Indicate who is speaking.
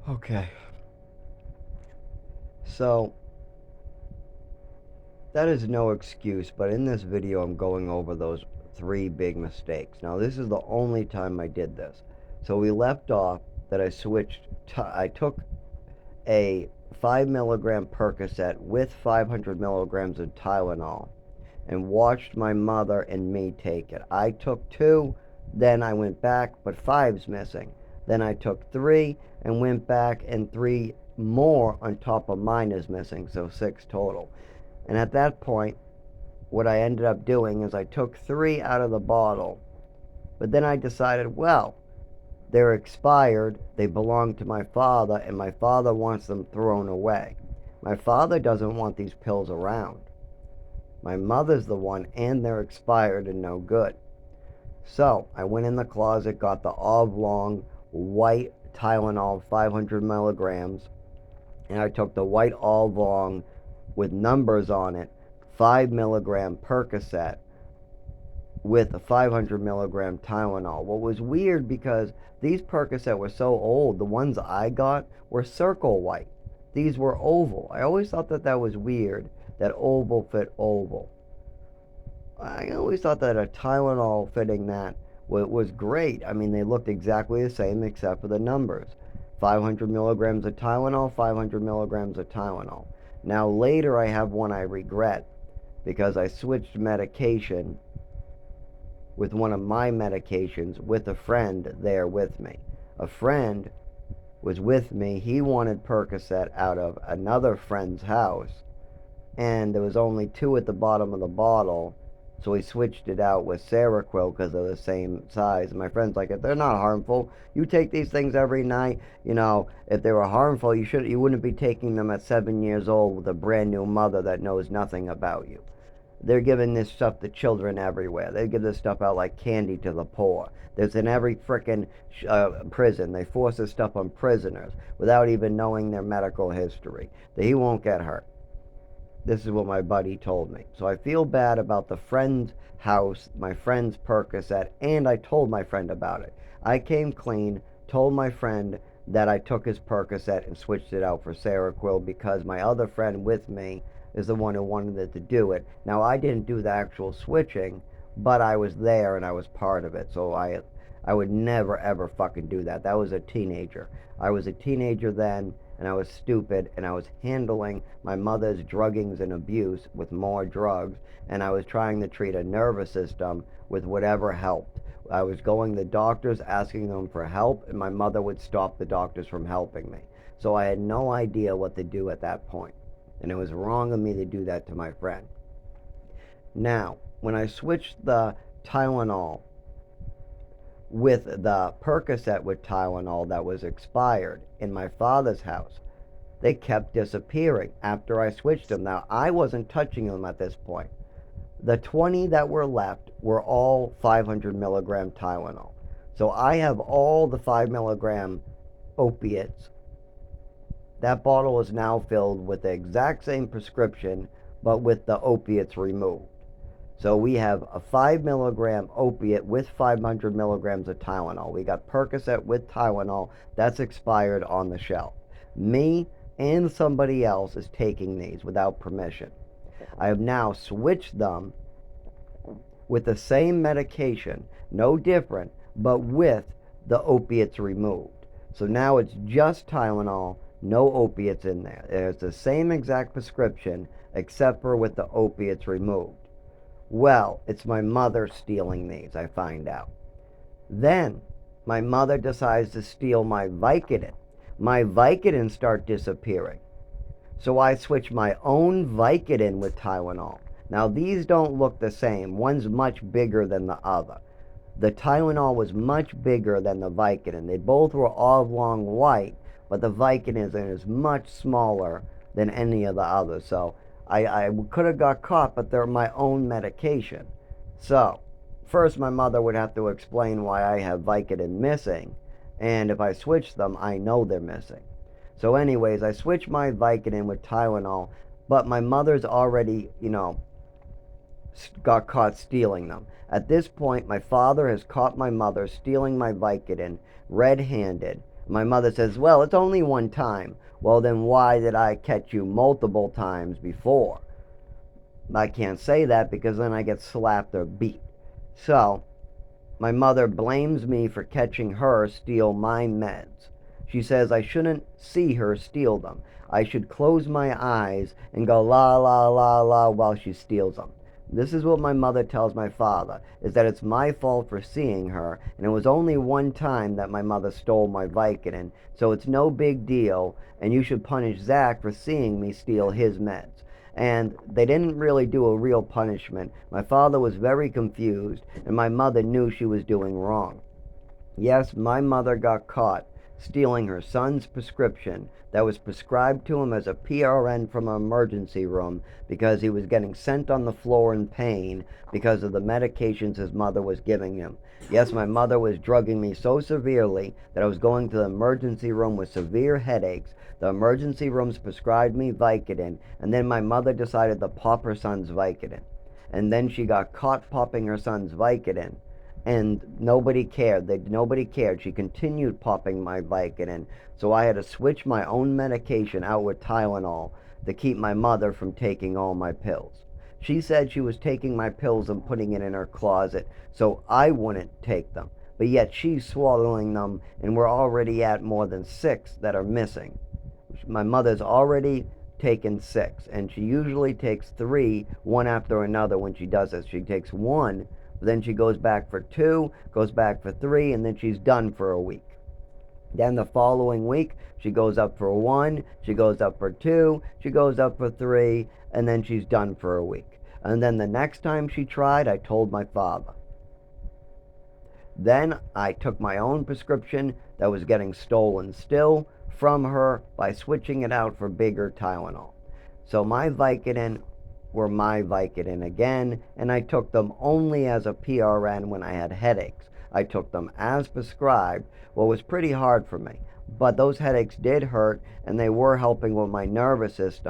Speaker 1: Okay. So, that is no excuse, but in this video I'm going over those 3 big mistakes. Now, this is the only time I did this. So we left off that I took a 5 milligram Percocet with 500 milligrams of Tylenol and watched my mother and me take it. I took 2, then I went back, but 5's missing. Then I took 3 and went back, and 3 more on top of mine is missing, so 6 total. And at that point, what I ended up doing is I took 3 out of the bottle, but then I decided, well, they're expired, they belong to my father, and my father wants them thrown away. My father doesn't want these pills around. My mother's the one, and they're expired and no good. So I went in the closet, got the oblong white Tylenol 500 milligrams, and I took the white oblong with numbers on it 5 milligram Percocet with a 500 milligram Tylenol. What was weird, because these Percocet were so old, the ones I got were circle white. These were oval. I always thought that that was weird, that oval fit oval. I always thought that a Tylenol fitting that was great. I mean, they looked exactly the same except for the numbers. 500 milligrams of Tylenol, 500 milligrams of Tylenol. Now later I have one I regret, because I switched medication with one of my medications with a friend there with me. A friend was with me. He wanted Percocet out of another friend's house, and there was only 2 at the bottom of the bottle, so we switched it out with Seroquel because they're the same size. And my friend's like, if they're not harmful, you take these things every night. You know, if they were harmful, you wouldn't be taking them at 7 years old with a brand new mother that knows nothing about you. They're giving this stuff to children everywhere. They give this stuff out like candy to the poor. There's in every frickin' prison. They force this stuff on prisoners without even knowing their medical history. That he won't get hurt. This is what my buddy told me. So I feel bad about the friend's house, my friend's Percocet, and I told my friend about it. I came clean, told my friend that I took his Percocet and switched it out for Seroquel because my other friend with me is the one who wanted to do it. Now, I didn't do the actual switching, but I was there and I was part of it. So I would never ever fucking do that. That was a teenager. I was a teenager then, and I was stupid, and I was handling my mother's druggings and abuse with more drugs, and I was trying to treat a nervous system with whatever helped. I was going to doctors asking them for help, and my mother would stop the doctors from helping me. So I had no idea what to do at that point, and it was wrong of me to do that to my friend. Now, when I switched the Tylenol with the Percocet with Tylenol that was expired in my father's house, they kept disappearing after I switched them. Now, I wasn't touching them at this point. The 20 that were left were all 500 milligram Tylenol. So I have all the 5 milligram opiates. That bottle is now filled with the exact same prescription, but with the opiates removed. So we have a 5 milligram opiate with 500 milligrams of Tylenol. We got Percocet with Tylenol. That's expired on the shelf. Me and somebody else is taking these without permission. I have now switched them with the same medication, no different, but with the opiates removed. So now it's just Tylenol, no opiates in there. It's the same exact prescription, except for with the opiates removed. Well, it's my mother stealing these, I find out. Then, my mother decides to steal my Vicodin. My Vicodin start disappearing. So I switch my own Vicodin with Tylenol. Now, these don't look the same. One's much bigger than the other. The Tylenol was much bigger than the Vicodin. They both were oblong white, but the Vicodin is much smaller than any of the others. So I could have got caught, but they're my own medication. So, first my mother would have to explain why I have Vicodin missing, and if I switch them, I know they're missing. So anyways, I switched my Vicodin with Tylenol, but my mother's already, got caught stealing them. At this point, my father has caught my mother stealing my Vicodin red-handed. My mother says, well, it's only one time. Well, then why did I catch you multiple times before? I can't say that because then I get slapped or beat. So, my mother blames me for catching her steal my meds. She says I shouldn't see her steal them. I should close my eyes and go la la la la while she steals them. This is what my mother tells my father, is that it's my fault for seeing her, and it was only one time that my mother stole my Vicodin, so it's no big deal, and you should punish Zach for seeing me steal his meds. And they didn't really do a real punishment. My father was very confused, and my mother knew she was doing wrong. Yes, my mother got caught stealing her son's prescription that was prescribed to him as a PRN from an emergency room because he was getting sent on the floor in pain because of the medications his mother was giving him. Yes, my mother was drugging me so severely that I was going to the emergency room with severe headaches. The emergency rooms prescribed me Vicodin, and then my mother decided to pop her son's Vicodin. And then she got caught popping her son's Vicodin, and nobody cared. Nobody cared. She continued popping my Vicodin, so I had to switch my own medication out with Tylenol to keep my mother from taking all my pills. She said she was taking my pills and putting it in her closet so I wouldn't take them, but yet she's swallowing them, and we're already at more than 6 that are missing. My mother's already taken 6, and she usually takes 3 one after another when she does this. She takes 1, then she goes back for 2, goes back for 3, and then she's done for a week. Then the following week, she goes up for 1, she goes up for 2, she goes up for 3, and then she's done for a week. And then the next time she tried, I told my father. Then I took my own prescription that was getting stolen still from her by switching it out for bigger Tylenol. So my Vicodin were my Vicodin again, and I took them only as a PRN when I had headaches. I took them as prescribed. Well, it was pretty hard for me, but those headaches did hurt, and they were helping with my nervous system.